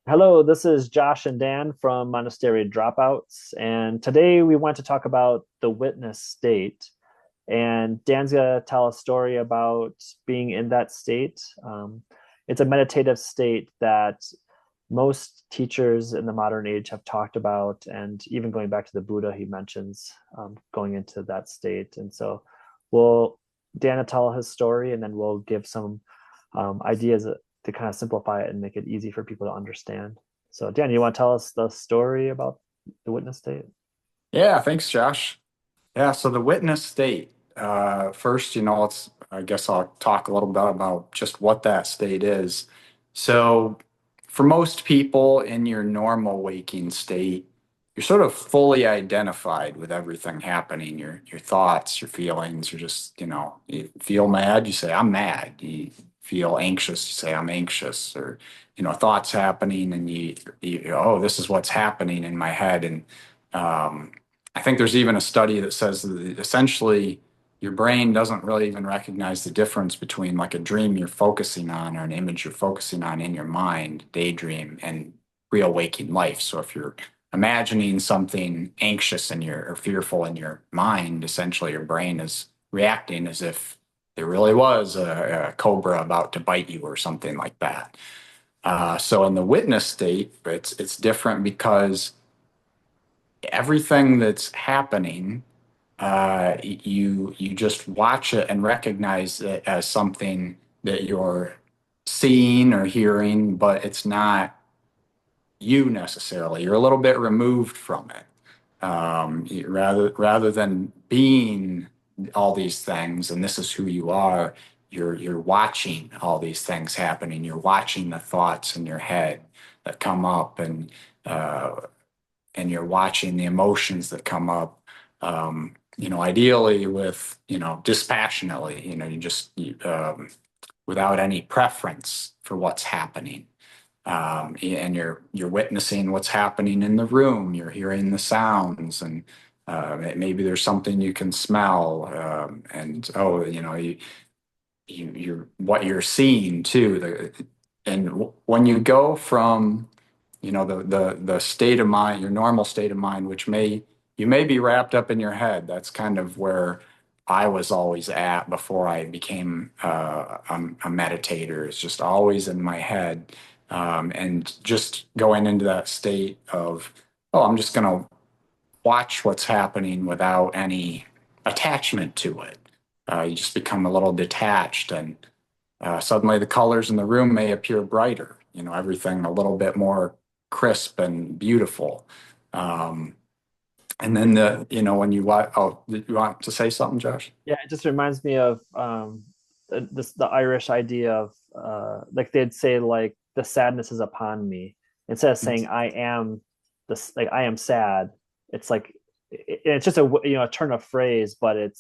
Hello, this is Josh and Dan from Monastery Dropouts, and today we want to talk about the witness state. And Dan's gonna tell a story about being in that state. It's a meditative state that most teachers in the modern age have talked about, and even going back to the Buddha, he mentions going into that state. And so, we'll Dan will tell his story, and then we'll give some ideas to kind of simplify it and make it easy for people to understand. So, Dan, you want to tell us the story about the witness state? Yeah, thanks, Josh. Yeah, so the witness state. First, I guess I'll talk a little bit about just what that state is. So, for most people in your normal waking state, you're sort of fully identified with everything happening, your thoughts, your feelings. You're just, you feel mad, you say, I'm mad. You feel anxious, you say, I'm anxious. Or, thoughts happening and oh, this is what's happening in my head. And um, I think there's even a study that says that essentially your brain doesn't really even recognize the difference between like a dream you're focusing on or an image you're focusing on in your mind, daydream, and real waking life. So if you're imagining something anxious in your or fearful in your mind, essentially your brain is reacting as if there really was a cobra about to bite you or something like that. So in the witness state, it's different because everything that's happening, you just watch it and recognize it as something that you're seeing or hearing, but it's not you necessarily. You're a little bit removed from it. Rather than being all these things, and this is who you are, you're watching all these things happening. You're watching the thoughts in your head that come up, uh, and you're watching the emotions that come up, ideally with, dispassionately, you just, without any preference for what's happening. And you're witnessing what's happening in the room. You're hearing the sounds, and maybe there's something you can smell, and oh, you're what you're seeing too. When you go from the state of mind, your normal state of mind, which you may be wrapped up in your head. That's kind of where I was always at before I became a meditator. It's just always in my head, and just going into that state of, oh, I'm just going to watch what's happening without any attachment to it. You just become a little detached, and suddenly the colors in the room may appear brighter. Everything a little bit more crisp and beautiful. Um, and then when you watch, oh, did you want to say something, Josh? Yeah, it just reminds me of the Irish idea of like they'd say like the sadness is upon me instead of saying I am this like I am sad. It's like it's just a turn of phrase, but it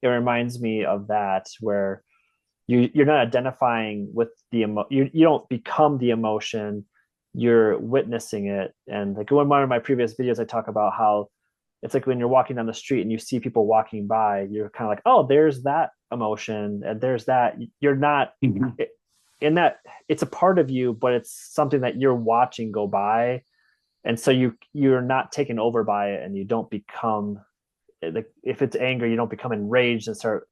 reminds me of that where you're not identifying with the you don't become the emotion, you're witnessing it. And like in one of my previous videos I talk about how it's like when you're walking down the street and you see people walking by, you're kind of like, oh, there's that emotion and there's that. You're not Mhm. in that. It's a part of you, but it's something that you're watching go by, and so you're not taken over by it, and you don't become like if it's anger, you don't become enraged and start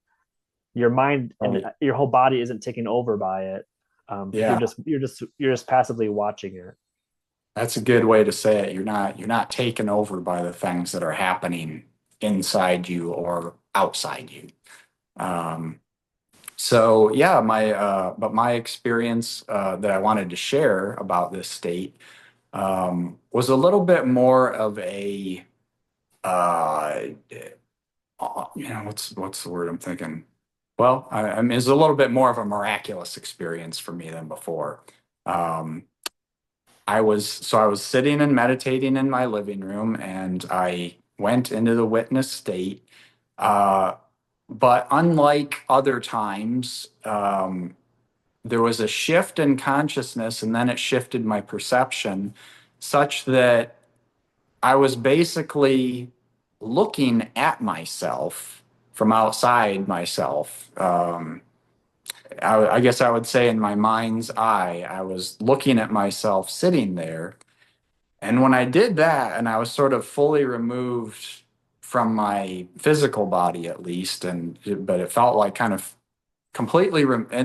your mind and Right. your whole body isn't taken over by it. You're Yeah, just passively watching it. that's a good way to say it. You're not taken over by the things that are happening inside you or outside you. Um, So yeah, my experience that I wanted to share about this state was a little bit more of a uh, what's the word I'm thinking? Well, I mean, it's a little bit more of a miraculous experience for me than before. Um, I was sitting and meditating in my living room, and I went into the witness state. Uh, but unlike other times, there was a shift in consciousness, and then it shifted my perception such that I was basically looking at myself from outside myself. I guess I would say in my mind's eye, I was looking at myself sitting there. And when I did that, and I was sort of fully removed from my physical body, at least, but it felt like kind of completely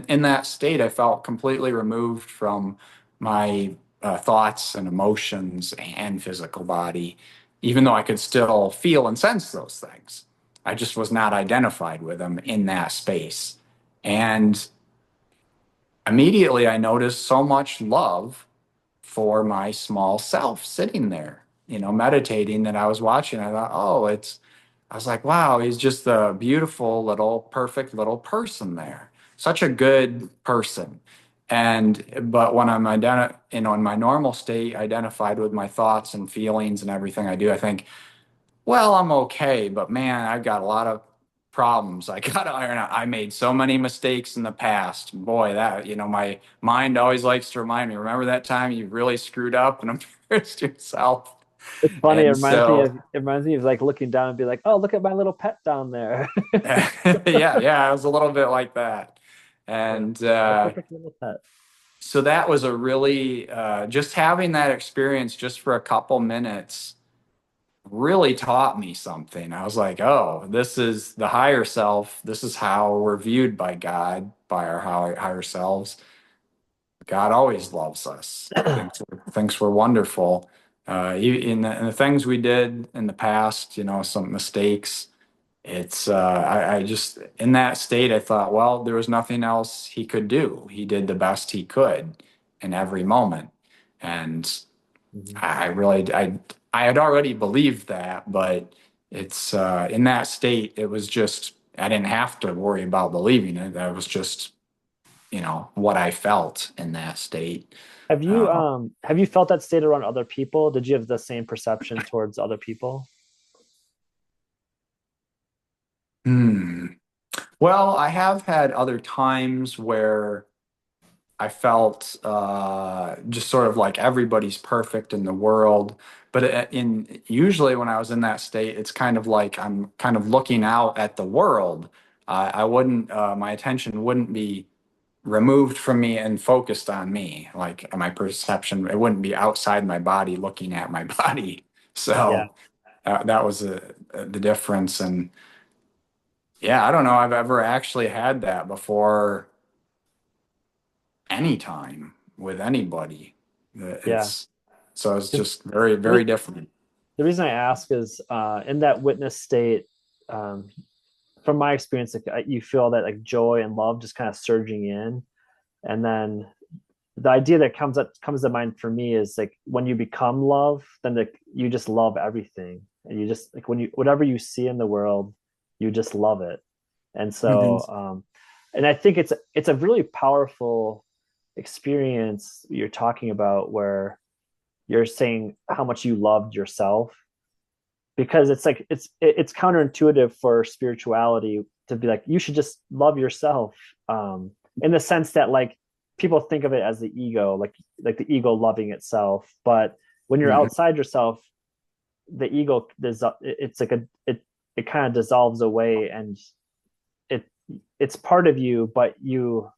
in that state, I felt completely removed from my thoughts and emotions and physical body, even though I could still feel and sense those things. I just was not identified with them in that space. And immediately I noticed so much love for my small self sitting there, meditating, that I was watching. I thought, oh, I was like, wow, he's just a beautiful little, perfect little person there. Such a good person. But when I'm in my normal state, identified with my thoughts and feelings and everything I do, I think, well, I'm okay, but man, I've got a lot of problems I got to iron out. I made so many mistakes in the past. Boy, my mind always likes to remind me, remember that time you really screwed up and embarrassed yourself? It's funny. And so, It reminds me of like looking down and be like, oh, look at my little pet down there. yeah, it was a little bit like that. Yeah, And my perfect little pet. so that was a really, just having that experience just for a couple minutes really taught me something. I was like, oh, this is the higher self. This is how we're viewed by God, by our higher selves. God always loves us, thinks we're wonderful. In the things we did in the past, some mistakes. I just, in that state, I thought, well, there was nothing else he could do. He did the best he could in every moment. And Mhm. I really, I had already believed that, but it's in that state, it was just, I didn't have to worry about believing it. That was just, what I felt in that state. Uh, Have you felt that state around other people? Did you have the same perception towards other people? hmm. Well, I have had other times where I felt just sort of like everybody's perfect in the world. But in usually when I was in that state, it's kind of like I'm kind of looking out at the world. I wouldn't, my attention wouldn't be removed from me and focused on me. Like my perception, it wouldn't be outside my body looking at my body. Yeah. So that was the difference. And yeah, I don't know. I've ever actually had that before anytime with anybody. Yeah. It's so it's 'Cause just very, The, very re- different. the reason I ask is in that witness state, um, from my experience, like, you feel that like joy and love just kind of surging in. And then the idea that comes to mind for me is like when you become love, then you just love everything. And you just like when you whatever you see in the world, you just love it. And Mhm. so and I think it's a really powerful experience you're talking about where you're saying how much you loved yourself because it's like it's counterintuitive for spirituality to be like you should just love yourself in the sense that like people think of it as the ego like the ego loving itself, but when you're Mhm. outside yourself the ego it's like it kind of dissolves away and it it's part of you but you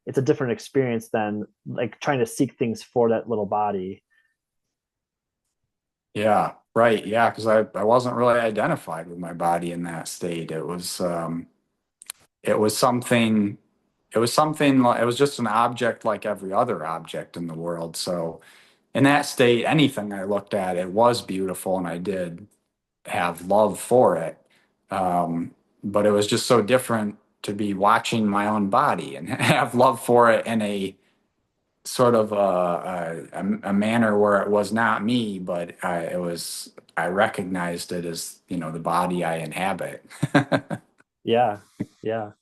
it's a different experience than like trying to seek things for that little body. Yeah, right. Yeah, because I wasn't really identified with my body in that state. It was something it was something like it was just an object like every other object in the world. So in that state, anything I looked at, it was beautiful and I did have love for it. But it was just so different to be watching my own body and have love for it in a sort of a manner where it was not me, but I recognized it as, the body I inhabit. Yeah, yeah.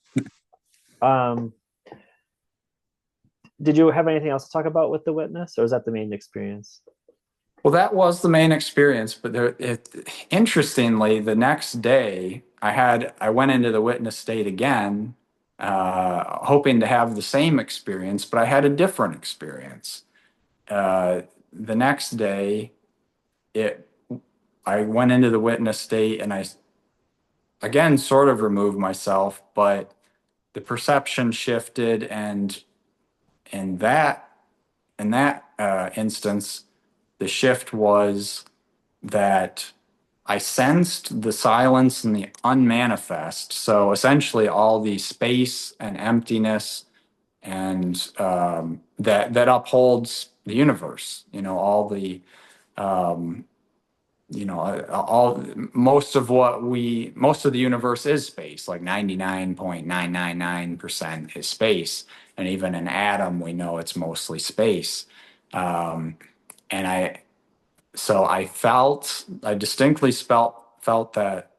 um did you have anything else to talk about with the witness or is that the main experience? Well, that was the main experience, but interestingly, the next day I went into the witness state again, hoping to have the same experience, but I had a different experience. The next day, it I went into the witness state and I again sort of removed myself, but the perception shifted, and in that instance, the shift was that I sensed the silence and the unmanifest. So essentially, all the space and emptiness, and that upholds the universe. All the um, all most of the universe is space, like 99.999% is space. And even an atom, we know it's mostly space. Um, and I distinctly felt that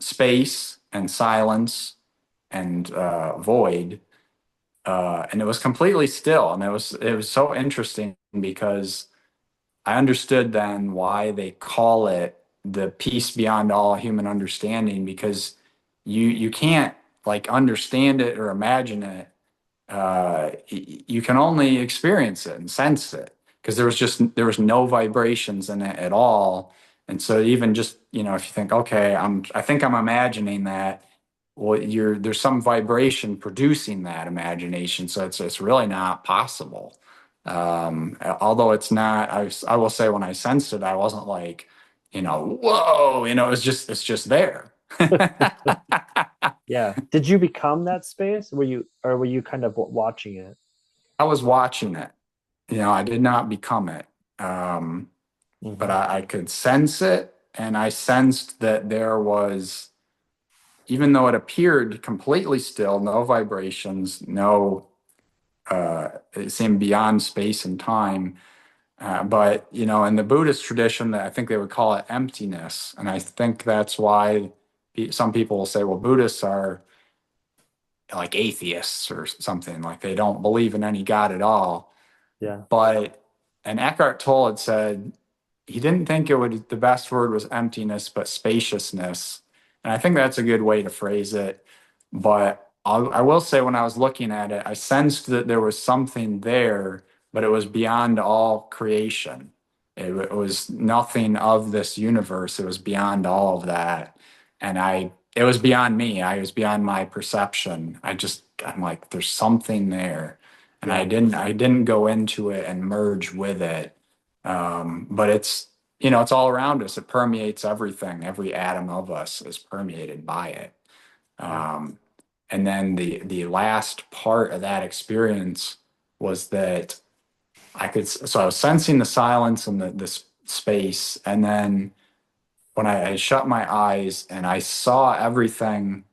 space and silence and void, and it was completely still. And it was so interesting because I understood then why they call it the peace beyond all human understanding, because you can't like understand it or imagine it. You can only experience it and sense it, because there was no vibrations in it at all. And so even just, if you think, okay, I think I'm imagining that, well, there's some vibration producing that imagination, so it's really not possible. Although it's not, I will say when I sensed it, I wasn't like, whoa, it's just there. Yeah. Did you become that space? Were you kind of watching it? I was watching it. I did not become it. Um, but Hmm. I could sense it, and I sensed that there was, even though it appeared completely still, no vibrations, no, it seemed beyond space and time. But in the Buddhist tradition, that I think they would call it emptiness, and I think that's why some people will say, well, Buddhists are like atheists or something, like they don't believe in any God at all. Yeah. But and Eckhart Tolle had said he didn't think the best word was emptiness, but spaciousness. And I think that's a good way to phrase it. But I will say, when I was looking at it, I sensed that there was something there, but it was beyond all creation. It was nothing of this universe. It was beyond all of that. And it was beyond me. I was beyond my perception. I'm like, there's something there. And I Yeah. didn't go into it and merge with it. But it's all around us. It permeates everything. Every atom of us is permeated by it. Yeah. Um, and then the last part of that experience was that so I was sensing the silence and the space. And then when I shut my eyes and I saw everything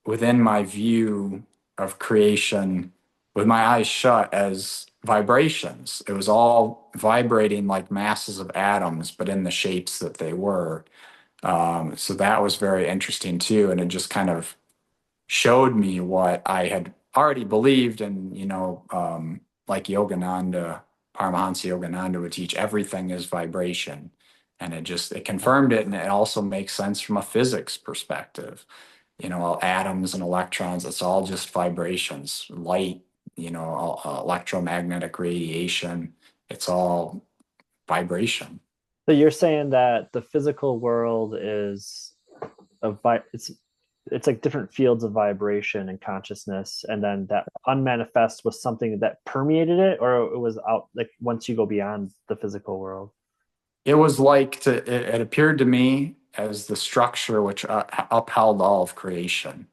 within my view of creation with my eyes shut as vibrations. It was all vibrating like masses of atoms, but in the shapes that they were. So that was very interesting too. And it just kind of showed me what I had already believed. And, like Yogananda, Paramahansa Yogananda would teach, everything is vibration. And it confirmed it. And it also makes sense from a physics perspective. Atoms and electrons, it's all just vibrations. Light, electromagnetic radiation, it's all vibration. So you're saying that the physical world is it's like different fields of vibration and consciousness, and then that unmanifest was something that permeated it, or it was out like once you go beyond the physical world. It was like it appeared to me as the structure which upheld all of creation.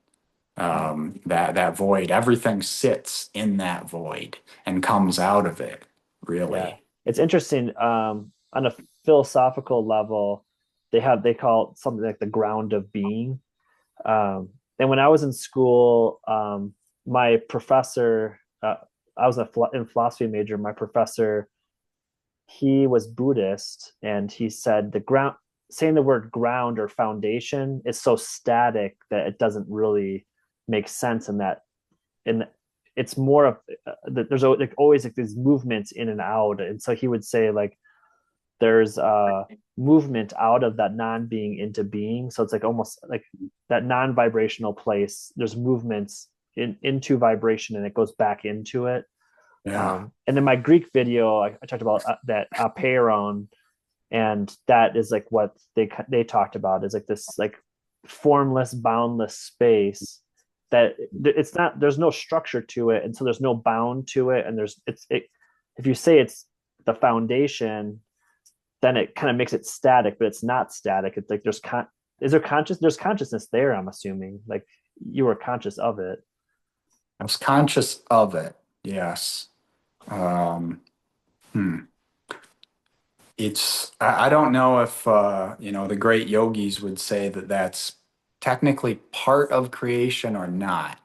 Mm. That void, everything sits in that void and comes out of it, Yeah, really. it's interesting. On a philosophical level, they call it something like the ground of being. And when I was in school, my professor, I was in philosophy major. My professor, he was Buddhist, and he said the ground, saying the word ground or foundation is so static that it doesn't really make sense. In that, in it's more of there's like always like these movements in and out, and so he would say like there's movement out of that non-being into being, so it's like almost like that non-vibrational place, there's movements into vibration and it goes back into it. Yeah. And in my Greek video, I talked about that apeiron, and that is like what they talked about is like this like formless boundless space, that it's not, there's no structure to it, and so there's no bound to it, and if you say it's the foundation, then it kind of makes it static, but it's not static. It's like there's consciousness there, I'm assuming, like you were conscious of it. I was conscious of it. Yes. Um, hmm. I don't know if, the great yogis would say that that's technically part of creation or not.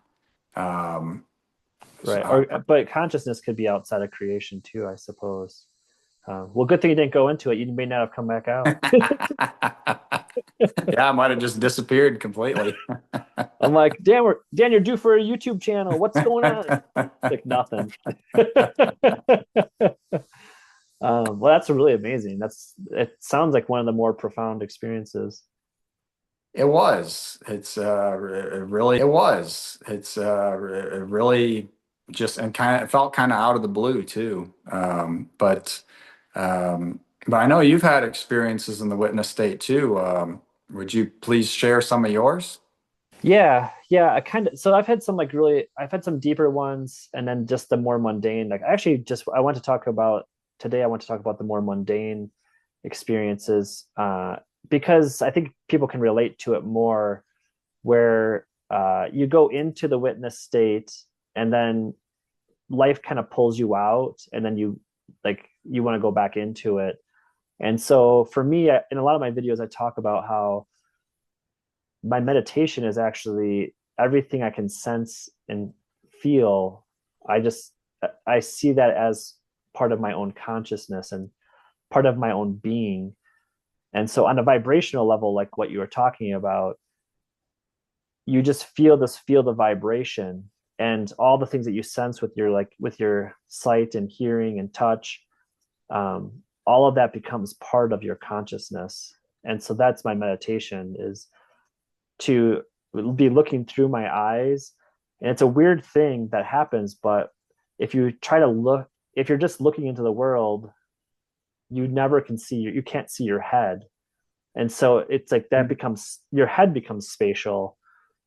Um, Right. Or but consciousness could be outside of creation too, I suppose. Well, good thing you didn't go into it. You may not have come back out. yeah, I might have just disappeared completely. I'm like, Dan, you're due for a YouTube channel. What's going on? Like nothing. Well, that's really amazing. It sounds like one of the more profound experiences. It was. It really it was. It really just and kind of it felt kind of out of the blue too. But I know you've had experiences in the witness state too. Would you please share some of yours? Yeah. So I've had some deeper ones, and then just the more mundane. Like actually, just I want to talk about today. I want to talk about the more mundane experiences, because I think people can relate to it more. Where you go into the witness state, and then life kind of pulls you out, and then you want to go back into it. And so for me, in a lot of my videos, I talk about how my meditation is actually everything I can sense and feel. I see that as part of my own consciousness and part of my own being. And so on a vibrational level, like what you were talking about, you just feel this field of vibration, and all the things that you sense with your sight and hearing and touch, all of that becomes part of your consciousness. And so that's my meditation, is to be looking through my eyes. And it's a weird thing that happens, but if you're just looking into the world, you can't see your head. And so it's like that becomes, your head becomes spatial.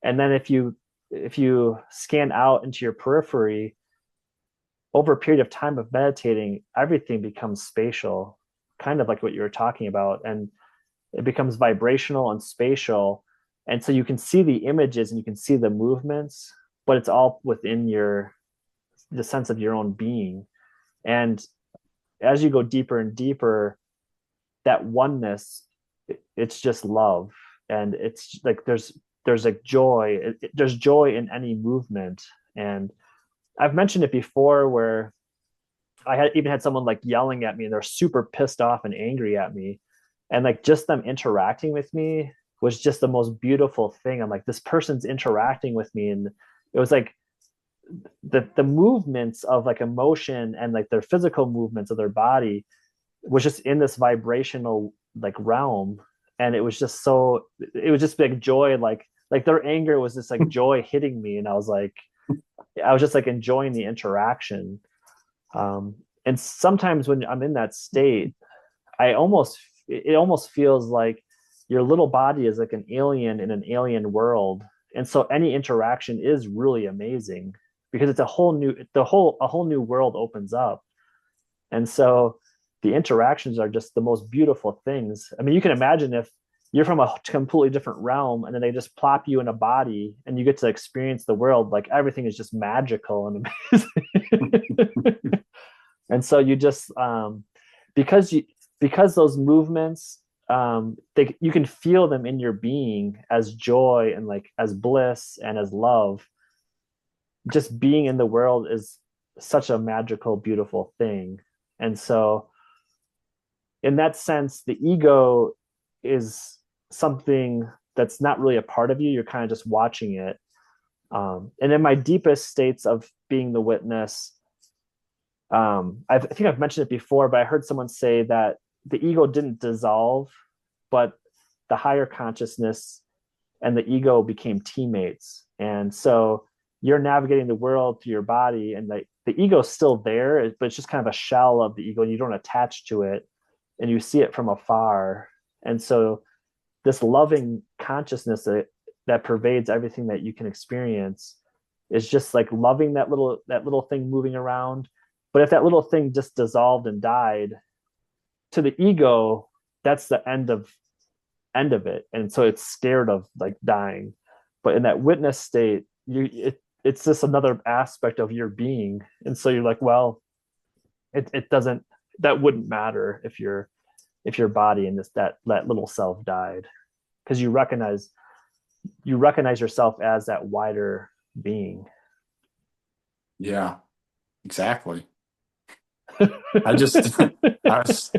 And then if you scan out into your periphery over a period of time of meditating, everything becomes spatial, kind of like what you were talking about. And it becomes vibrational and spatial. And so you can see the images and you can see the movements, but it's all within the sense of your own being. And as you go deeper and deeper, that oneness, it's just love. And it's like there's like joy. There's joy in any movement. And I've mentioned it before, where I had even had someone like yelling at me, and they're super pissed off and angry at me. And like just them interacting with me was just the most beautiful thing. I'm like, this person's interacting with me. And it was like the movements of like emotion and like their physical movements of their body was just in this vibrational like realm. And it was just like joy, like their anger was just like joy hitting me. And I was just like enjoying the interaction. And sometimes when I'm in that state, it almost feels like your little body is like an alien in an alien world. And so any interaction is really amazing, because it's a whole new world opens up. And so the interactions are just the most beautiful things. I mean, you can imagine if you're from a completely different realm, and then they just plop you in a body and you get to experience the world, like everything is just magical and amazing. And so you just because those movements, you can feel them in your being as joy and like as bliss and as love. Just being in the world is such a magical, beautiful thing. And so in that sense, the ego is something that's not really a part of you. You're kind of just watching it. And in my deepest states of being the witness, I think I've mentioned it before, but I heard someone say that the ego didn't dissolve, but the higher consciousness and the ego became teammates. And so you're navigating the world through your body, and the ego is still there, but it's just kind of a shell of the ego, and you don't attach to it, and you see it from afar. And so this loving consciousness, that pervades everything that you can experience is just like loving that little thing moving around. But if that little thing just dissolved and died, to the ego, that's the end of it, and so it's scared of like dying. But in that witness state, it's just another aspect of your being, and so you're like, well, it doesn't, that wouldn't matter if your body and that little self died, because you recognize yourself as that wider being. Yeah, exactly. I just, I was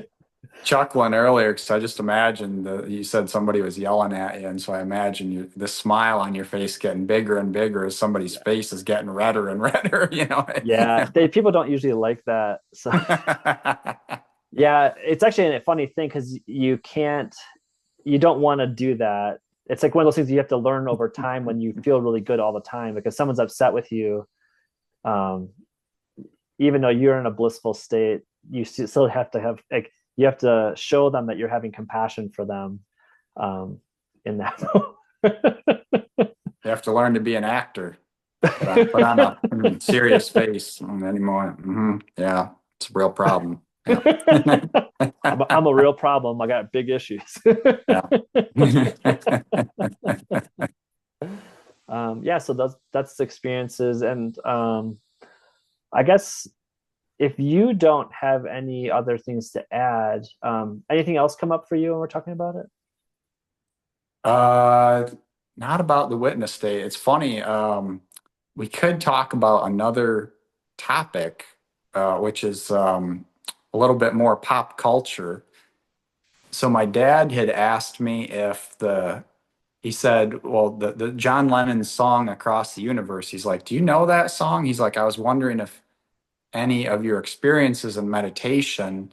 chuckling earlier because I just imagined you said somebody was yelling at you, and so I imagine the smile on your face getting bigger and bigger as somebody's face is getting redder and redder. Yeah, people don't usually like that. So yeah, it's actually a funny thing because you don't want to do that. It's like one of those things you have to learn over time when you feel really good all the time, because someone's upset with you. Um, Even though you're in a blissful state, you still have to have, like, you have to show them that you're having compassion for them, in that. You have to learn to be an actor. Put on a serious face anymore. Yeah, it's a real problem. Yeah. I'm a real problem. I got big issues. Yeah. Yeah, so that's experiences, and I guess if you don't have any other things to add, anything else come up for you when we're talking about it? Uh, Not about the witness state. It's funny. We could talk about another topic, which is a little bit more pop culture. So my dad had asked me if he said, well, the John Lennon song Across the Universe, he's like, do you know that song? He's like, I was wondering if any of your experiences in meditation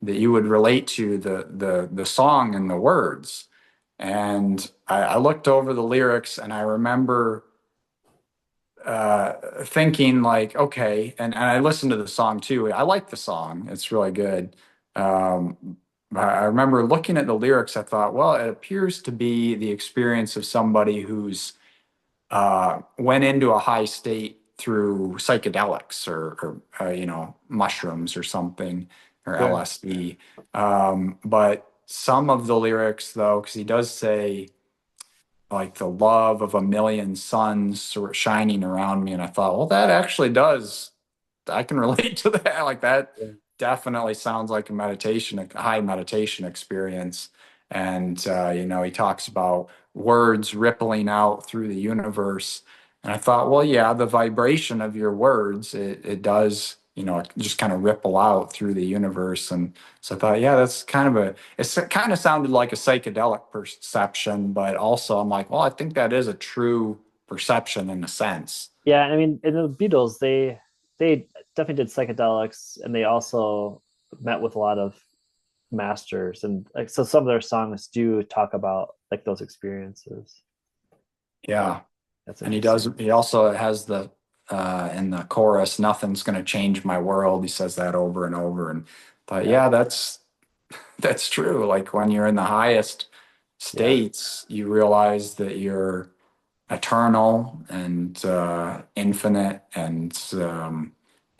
that you would relate to the song and the words. And I looked over the lyrics and I remember thinking like, okay, and I listened to the song too. I like the song. It's really good. I remember looking at the lyrics, I thought, well, it appears to be the experience of somebody who's went into a high state through psychedelics or mushrooms or something, or Sure. LSD. But some of the lyrics, though, because he does say like the love of a million suns sort of shining around me, and I thought, well, that actually does. I can relate to that. Like that Yeah. definitely sounds like a high meditation experience. And he talks about words rippling out through the universe. And I thought, well, yeah, the vibration of your words, it does, it just kind of ripple out through the universe. And so I thought, yeah, it kind of sounded like a psychedelic perception, but also I'm like, well, I think that is a true perception in a sense. Yeah, I mean, in the Beatles, they definitely did psychedelics, and they also met with a lot of masters, and like, so some of their songs do talk about like those experiences. Yeah. That's And interesting. he also has in the chorus, nothing's going to change my world. He says that over and over. And but Yeah, yeah, that's true. Like when you're in the highest yeah, states, you realize that you're eternal and infinite, and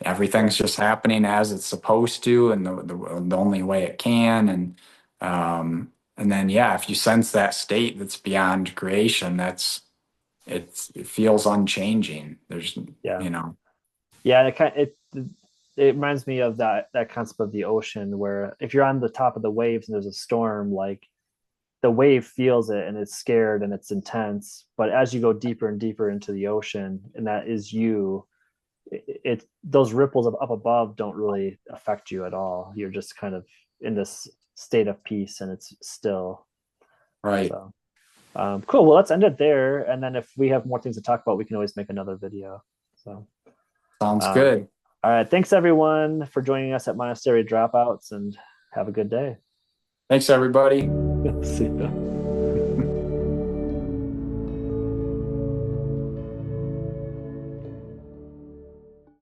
everything's just happening as it's supposed to, and the only way it can. And then yeah, if you sense that state that's beyond creation, it feels unchanging. There's, yeah, you know, yeah. And it reminds me of that concept of the ocean, where if you're on the top of the waves and there's a storm, like the wave feels it and it's scared and it's intense. But as you go deeper and deeper into the ocean, and that is you, those ripples up above don't really affect you at all. You're just kind of in this state of peace, and it's still. right. So cool. Well, let's end it there, and then if we have more things to talk about, we can always make another video. So Sounds um, good. all right, thanks everyone for joining us at Monastery Dropouts, and have a good day. Thanks, everybody. See you.